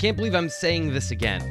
can't believe I'm saying this again.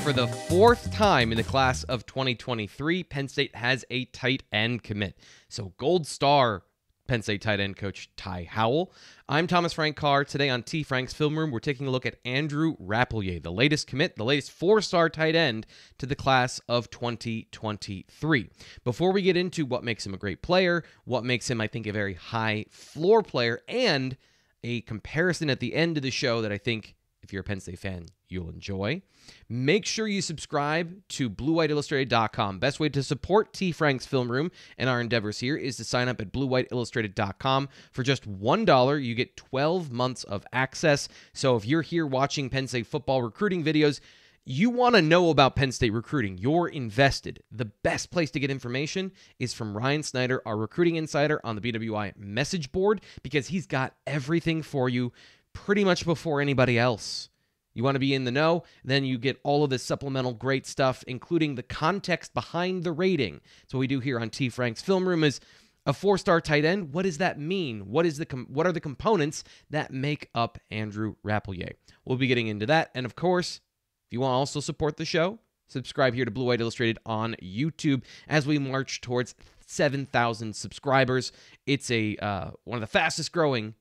For the fourth time in the class of 2023, Penn State has a tight end commit. So Gold Star Penn State tight end coach Ty Howell. I'm Thomas Frank Carr. Today on T. Frank's Film Room, we're taking a look at Andrew Rappleyea, the latest commit, the latest four-star tight end to the class of 2023. Before we get into what makes him a great player, what makes him, I think, a very high floor player, and a comparison at the end of the show that I think, if you're a Penn State fan, you'll enjoy. Make sure you subscribe to BlueWhiteIllustrated.com. Best way to support T. Frank's Film Room and our endeavors here is to sign up at BlueWhiteIllustrated.com. For just $1, you get 12 months of access. So if you're here watching Penn State football recruiting videos, you want to know about Penn State recruiting. You're invested. The best place to get information is from Ryan Snyder, our recruiting insider on the BWI message board, because he's got everything for you pretty much before anybody else. You want to be in the know, then you get all of this supplemental great stuff, including the context behind the rating. So what we do here on T. Frank's Film Room is a four-star tight end. What does that mean? What are the components that make up Andrew Rappleyea? We'll be getting into that. And of course, if you want to also support the show, subscribe here to Blue White Illustrated on YouTube as we march towards 7,000 subscribers. It's a one of the fastest growing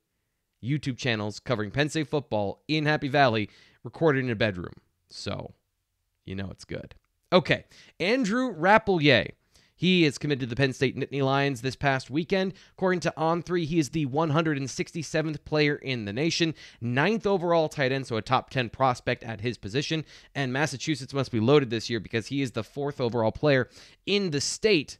YouTube channels covering Penn State football in Happy Valley, recorded in a bedroom. So, you know it's good. Okay, Andrew Rappleyea. He is committed to the Penn State Nittany Lions this past weekend. According to On3, he is the 167th player in the nation, 9th overall tight end, so a top 10 prospect at his position. And Massachusetts must be loaded this year because he is the 4th overall player in the state.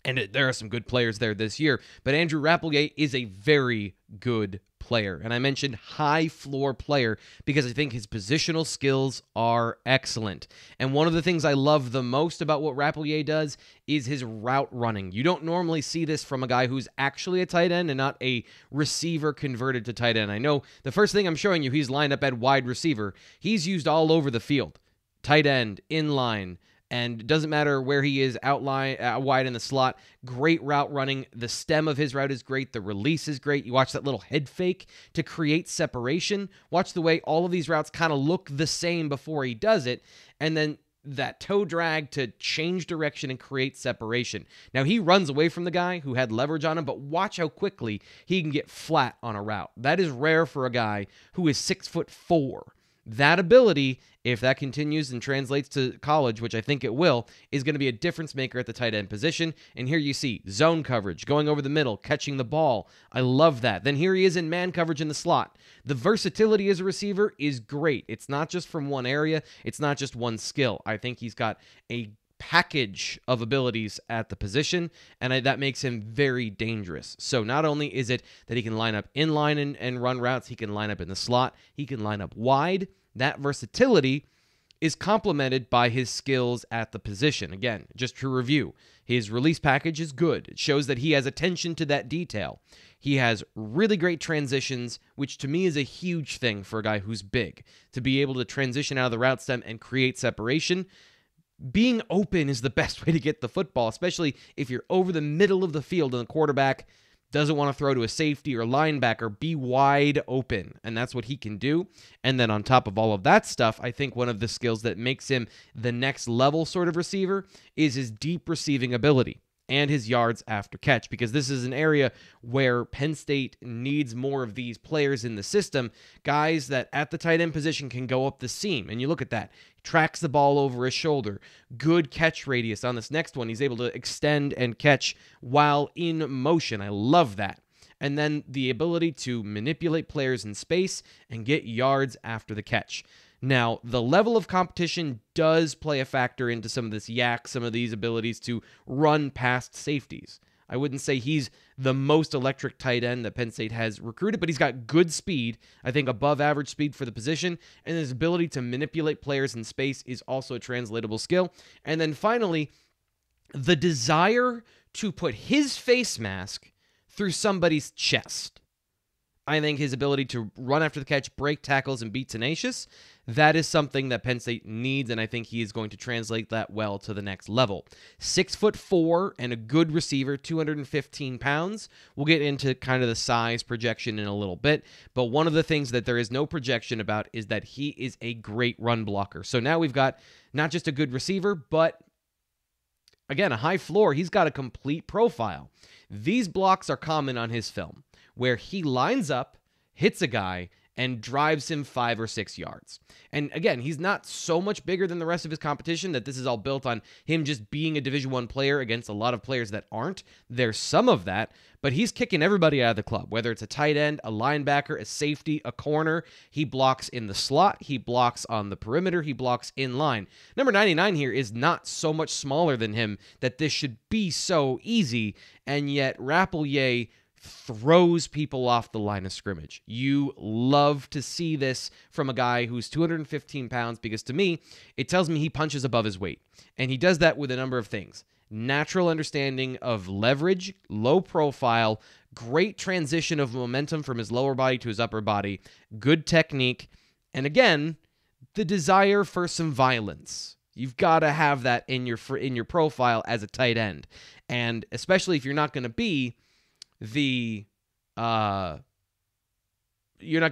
And there are some good players there this year. But Andrew Rappleyea is a very good player. And I mentioned high floor player because I think his positional skills are excellent. And one of the things I love the most about what Rappleyea does is his route running. You don't normally see this from a guy who's actually a tight end and not a receiver converted to tight end. I know the first thing I'm showing you, he's lined up at wide receiver. He's used all over the field. Tight end, inline, and it doesn't matter where he is, wide in the slot. Great route running. The stem of his route is great. The release is great. You watch that little head fake to create separation. Watch the way all of these routes kind of look the same before he does it. And then that toe drag to change direction and create separation. Now, he runs away from the guy who had leverage on him, but watch how quickly he can get flat on a route. That is rare for a guy who is 6'4". That ability, if that continues and translates to college, which I think it will, is going to be a difference maker at the tight end position. And here you see zone coverage, going over the middle, catching the ball. I love that. Then here he is in man coverage in the slot. The versatility as a receiver is great. It's not just from one area. It's not just one skill. I think he's got a package of abilities at the position, and that makes him very dangerous. So not only is it that he can line up inline and run routes, he can line up in the slot, he can line up wide. That versatility is complemented by his skills at the position. Again, just to review, his release package is good. It shows that he has attention to that detail. He has really great transitions, which to me is a huge thing for a guy who's big, to be able to transition out of the route stem and create separation. Being open is the best way to get the football, especially if you're over the middle of the field and the quarterback doesn't want to throw to a safety or linebacker. Be wide open, and that's what he can do. And then on top of all of that stuff, I think one of the skills that makes him the next level sort of receiver is his deep receiving ability and his yards after catch, because this is an area where Penn State needs more of these players in the system, guys that at the tight end position can go up the seam. And you look at that. He tracks the ball over his shoulder. Good catch radius on this next one. He's able to extend and catch while in motion. I love that. And then the ability to manipulate players in space and get yards after the catch. Now, the level of competition does play a factor into some of this yak, some of these abilities to run past safeties. I wouldn't say he's the most electric tight end that Penn State has recruited, but he's got good speed, I think above average speed for the position, and his ability to manipulate players in space is also a translatable skill. And then finally, the desire to put his face mask through somebody's chest. I think his ability to run after the catch, break tackles, and be tenacious, that is something that Penn State needs, and I think he is going to translate that well to the next level. 6'4" and a good receiver, 215 pounds. We'll get into kind of the size projection in a little bit, but one of the things that there is no projection about is that he is a great run blocker. So now we've got not just a good receiver, but again, a high floor. He's got a complete profile. These blocks are common on his film, where he lines up, hits a guy, and drives him 5 or 6 yards. And again, he's not so much bigger than the rest of his competition that this is all built on him just being a Division I player against a lot of players that aren't. There's some of that, but he's kicking everybody out of the club, whether it's a tight end, a linebacker, a safety, a corner. He blocks in the slot. He blocks on the perimeter. He blocks in line. Number 99 here is not so much smaller than him that this should be so easy, and yet Rappleyea throws people off the line of scrimmage. You love to see this from a guy who's 215 pounds because to me, it tells me he punches above his weight. And he does that with a number of things. Natural understanding of leverage, low profile, great transition of momentum from his lower body to his upper body, good technique, and again, the desire for some violence. You've got to have that in your profile as a tight end. And especially if you're not going to be you're not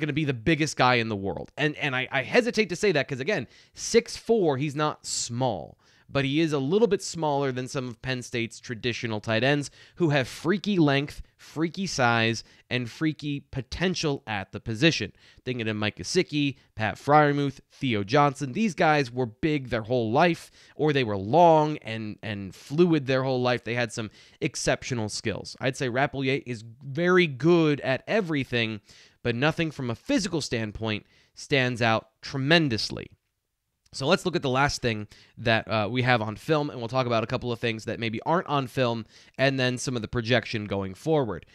going to be the biggest guy in the world. And I hesitate to say that because, again, 6'4", he's not small, but he is a little bit smaller than some of Penn State's traditional tight ends who have freaky length, freaky size, and freaky potential at the position. Thinking of Mike Gesicki, Pat Freiermuth, Theo Johnson. These guys were big their whole life, or they were long and fluid their whole life. They had some exceptional skills. I'd say Rappleyea is very good at everything, but nothing from a physical standpoint stands out tremendously. So let's look at the last thing that we have on film, and we'll talk about a couple of things that maybe aren't on film, and then some of the projection going forward.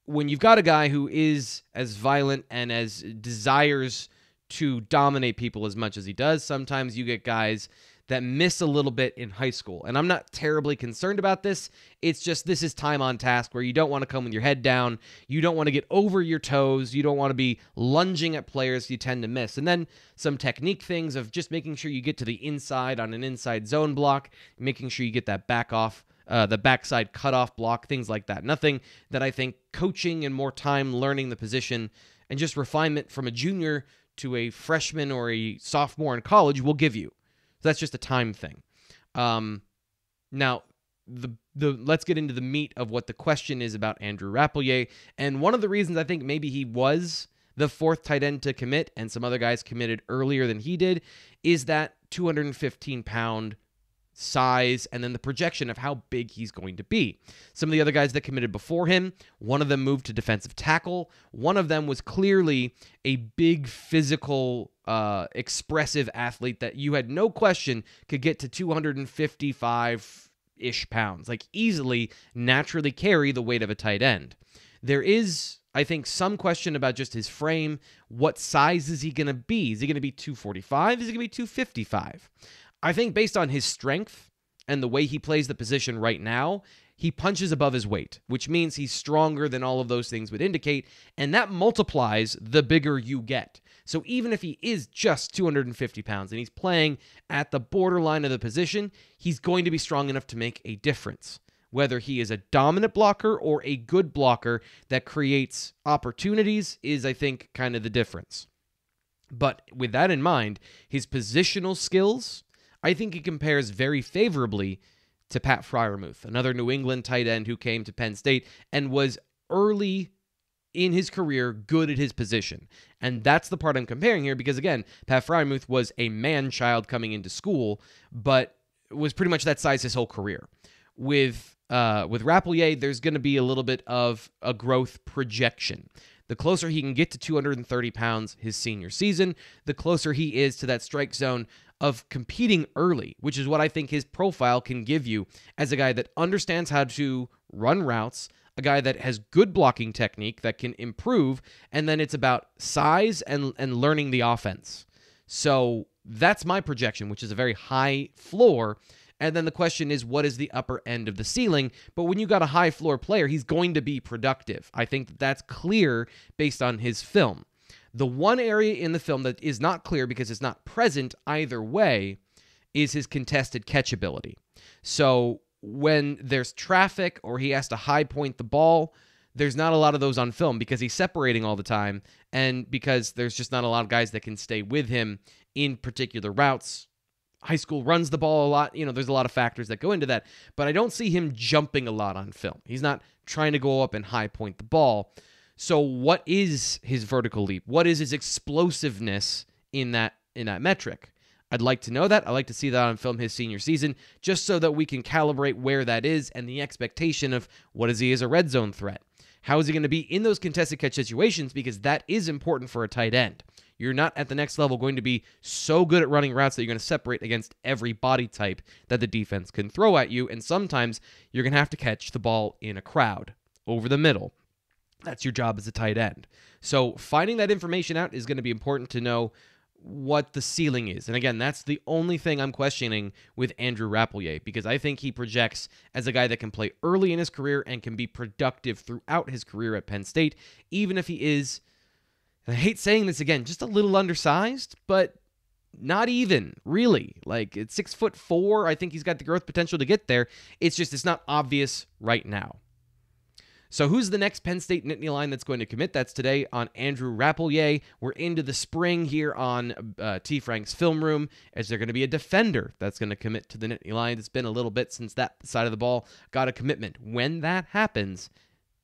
When you've got a guy who is as violent and as desires to dominate people as much as he does, sometimes you get guys that miss a little bit in high school. And I'm not terribly concerned about this. It's just this is time on task where you don't want to come with your head down. You don't want to get over your toes. You don't want to be lunging at players you tend to miss. And then some technique things of just making sure you get to the inside on an inside zone block, making sure you get that back off, the backside cutoff block, things like that. Nothing that I think coaching and more time learning the position and just refinement from a junior to a freshman or a sophomore in college will give you. So that's just a time thing. Now, let's get into the meat of what the question is about Andrew Rappleyea. And one of the reasons I think maybe he was the fourth tight end to commit, and some other guys committed earlier than he did, is that 215-pound size and then the projection of how big he's going to be. Some of the other guys that committed before him, one of them moved to defensive tackle. One of them was clearly a big physical, expressive athlete that you had no question could get to 255-ish pounds, like easily, naturally carry the weight of a tight end. There is, I think, some question about just his frame. What size is he going to be? Is he going to be 245? Is he going to be 255? I think based on his strength and the way he plays the position right now, he punches above his weight, which means he's stronger than all of those things would indicate, and that multiplies the bigger you get. So even if he is just 250 pounds and he's playing at the borderline of the position, he's going to be strong enough to make a difference. Whether he is a dominant blocker or a good blocker that creates opportunities is, I think, kind of the difference. But with that in mind, his positional skills, I think he compares very favorably to Pat Freiermuth, another New England tight end who came to Penn State and was early in his career good at his position. And that's the part I'm comparing here because, again, Pat Freiermuth was a man-child coming into school, but was pretty much that size his whole career. With Rappleyea, there's going to be a little bit of a growth projection. The closer he can get to 230 pounds his senior season, the closer he is to that strike zone of competing early, which is what I think his profile can give you as a guy that understands how to run routes, a guy that has good blocking technique that can improve, and then it's about size and learning the offense. So that's my projection, which is a very high floor, And then the question is, what is the upper end of the ceiling? But when you got a high floor player, he's going to be productive. I think that that's clear based on his film. The one area in the film that is not clear because it's not present either way is his contested catch ability. So when there's traffic or he has to high point the ball, there's not a lot of those on film because he's separating all the time and because there's just not a lot of guys that can stay with him in particular routes. High school runs the ball a lot. There's a lot of factors that go into that, but I don't see him jumping a lot on film. He's not trying to go up and high point the ball. So what is his vertical leap? What is his explosiveness in that metric? I'd like to know that. I'd like to see that on film his senior season, just so that we can calibrate where that is and the expectation of what is he as a red zone threat. How is he going to be in those contested catch situations? Because that is important for a tight end. You're not at the next level going to be so good at running routes that you're going to separate against every body type that the defense can throw at you. And sometimes you're going to have to catch the ball in a crowd over the middle. That's your job as a tight end. So finding that information out is going to be important to know what the ceiling is. And again, that's the only thing I'm questioning with Andrew Rappleyea, because I think he projects as a guy that can play early in his career and can be productive throughout his career at Penn State, even if he is, and I hate saying this again, just a little undersized, but not even, really. Like, it's 6'4". I think he's got the growth potential to get there. It's not obvious right now. So who's the next Penn State Nittany Lion that's going to commit? That's today on Andrew Rappleyea. We're into the spring here on T. Frank's Film Room. Is there going to be a defender that's going to commit to the Nittany Lions? It's been a little bit since that side of the ball got a commitment. When that happens,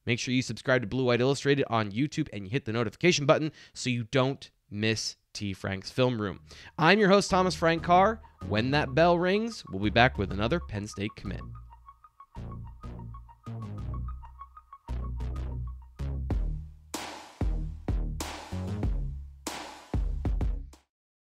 make sure you subscribe to Blue White Illustrated on YouTube and you hit the notification button so you don't miss T. Frank's Film Room. I'm your host, Frank Carr. When that bell rings, we'll be back with another Penn State commit.